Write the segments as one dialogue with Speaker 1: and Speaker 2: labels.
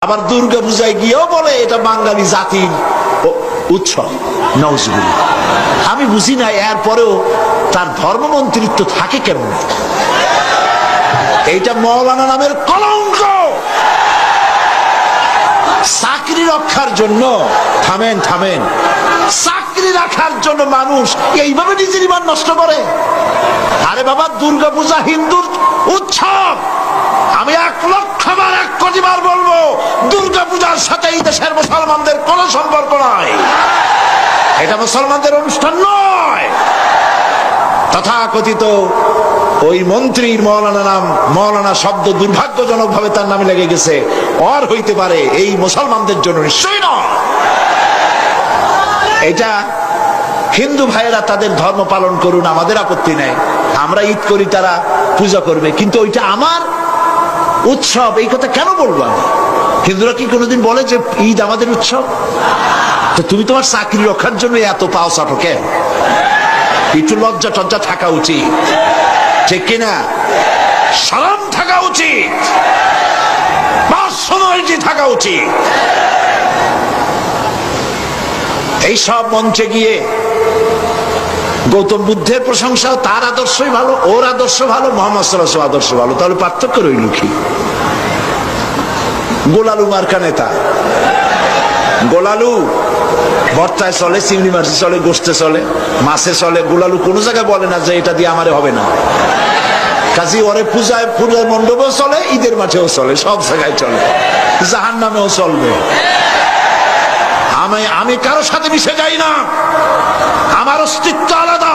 Speaker 1: আবার দুর্গা পূজায় গিয়েও বলে এটা বাঙালি জাতির উৎসব। নওয়াজুবিল্লাহ। আমি বুঝি না এরপরেও তার ধর্মমন্ত্রিত্ব থাকে কেমন। এইটা মৌলানা নামের কলঙ্ক। চাকরি রক্ষার জন্য থামেন থামেন, চাকরি রাখার জন্য মানুষ এইভাবে নিজের ঈমান নষ্ট করে। আরে বাবা, দুর্গা পূজা হিন্দুর উৎসব। আমি 1,00,000 বার 1 কোটি বার বলবো, দুর্গা পূজার সাথে এই দেশের মুসলমানদের কোনো সম্পর্ক নাই। এটা মুসলমানদের অনুষ্ঠান নয়। তথাকথিত ওই মন্ত্রীর মৌলানা নাম, মৌলানা শব্দ দুর্ভাগ্যজনক ভাবে তার নামে লেগে গেছে। আর হইতে পারে এই মুসলমানদের জন্য নিশ্চয়ই নয়। এটা হিন্দু ভাইয়েরা তাদের ধর্ম পালন করুন, আমাদের আপত্তি নেই। আমরা ঈদ করি, তারা পূজা করবে, কিন্তু ওইটা আমার উৎসব। এই কথা কেন বলবো আমি? হিন্দুরা কি কোনোদিন বলে যে ঈদ আমাদের উৎসব? তো তুমি তোমার চাকরি রক্ষার জন্য এত পাও চাটো কেন? একটু লজ্জা টজ্জা থাকা উচিত, ঠিক কিনা? শরম থাকা উচিত, পার্সোনালিটি থাকা উচিত। এই সব মঞ্চে গিয়ে গৌতম বুদ্ধের প্রশংসা, তার আদর্শই ভালো, ওর আদর্শ ভালো, মোহাম্মদ সাল্লাল্লাহু আলাইহি ওয়াসাল্লাম আদর্শ ভালো, তাহলে পার্থক্য রইল কি? গোলালু মার্কা নেতা, গোলালু ভর্তায় চলে, চিংড়ি মাছে চলে, গোস্তে চলে, মাছে চলে। গোলালু কোন জায়গায় বলে না যে এটা দিয়ে আমারে হবে না। কাজী ওরে পূজায় পূজার মণ্ডপেও চলে, ঈদের মাঠেও চলে, সব জায়গায় চলে, জাহান্নামেও চলবে। আমি কারোর সাথে মিশে যাই না। আমার অস্তিত্ব আলাদা,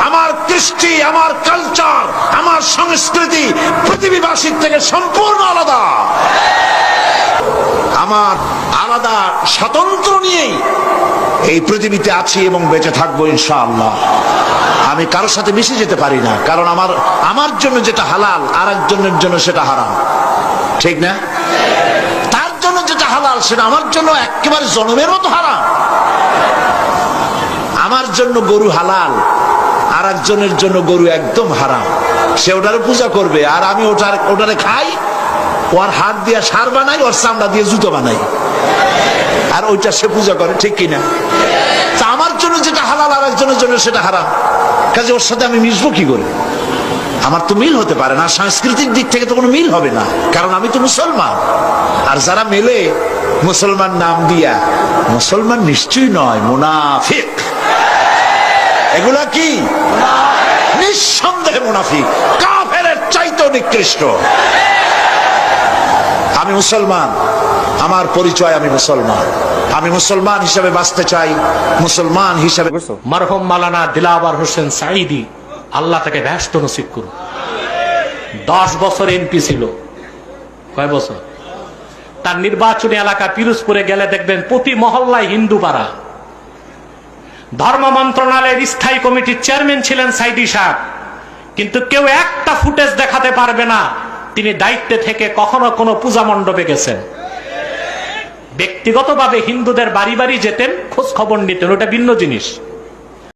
Speaker 1: আমার কৃষ্টি, আমার কালচার, আমার সংস্কৃতি পৃথিবীবাসীর থেকে সম্পূর্ণ আলাদা। আমার আলাদা স্বতন্ত্র নিয়েই এই পৃথিবীতে আছি এবং বেঁচে থাকবো ইনশাআল্লাহ। আমি কারোর সাথে মিশে যেতে পারি না, কারণ আমার জন্য যেটা হালাল আর একজনের জন্য সেটা হারাম, ঠিক না? তার জন্য যেটা হালাল সেটা আমার জন্য একেবারে জনমের মতো হারাম। আমার জন্য গরু হালাল, আর একজনের জন্য গরু একদম হারাম। সে ওটারে পূজা করবে, আর আমি ওটারে খাই, ওর হাত দিয়ে সার বানাই, ওর চামড়া দিয়ে জুতো বানাই, আর ওইটা সে পূজা করে, ঠিক কিনা? তা আমার জন্য যেটা হালাল আর একজনের জন্য সেটা হারাম, কাজে ওর সাথে আমি মিশবো কি করে? আমার তো মিল হতে পারে না, সাংস্কৃতিক দিক থেকে তো কোনো মিল হবে না, কারণ আমি তো মুসলমান। আর যারা মেলে মুসলমান নাম দিয়া, মুসলমান নিশ্চয়ই নয়, মুনাফিক। এগুলা কি? নিঃসন্দেহে মুনাফিক, কাফেরের চাইতেও নিকৃষ্ট। আমি মুসলমান, আমার পরিচয় আমি মুসলমান, আমি মুসলমান হিসাবে বাঁচতে চাই, মুসলমান হিসাবে।
Speaker 2: মারহুম মাওলানা দিলাওয়ার হোসেন সাঈদী, আল্লাহ তাকে ব্যস্ত নসিব করুন। 10 বছর এমপি ছিল। কয় বছর? তার নির্বাচনী এলাকা পিরোজপুরে গেলে দেখবেন প্রতি মহল্লায় হিন্দু পাড়া। ধর্ম মন্ত্রণালয়ের স্থায়ী কমিটির চেয়ারম্যান ছিলেন সাঈদী সাহেব, কিন্তু কেউ একটা ফুটেজ দেখাতে পারবে না তিনি দায়িত্বে থেকে কখনো কোনো পূজা মণ্ডপে গেছেন। ব্যক্তিগতভাবে হিন্দুদের বাড়ি বাড়ি যেতেন, খোঁজ খবর নিতেন, ওটা ভিন্ন জিনিস।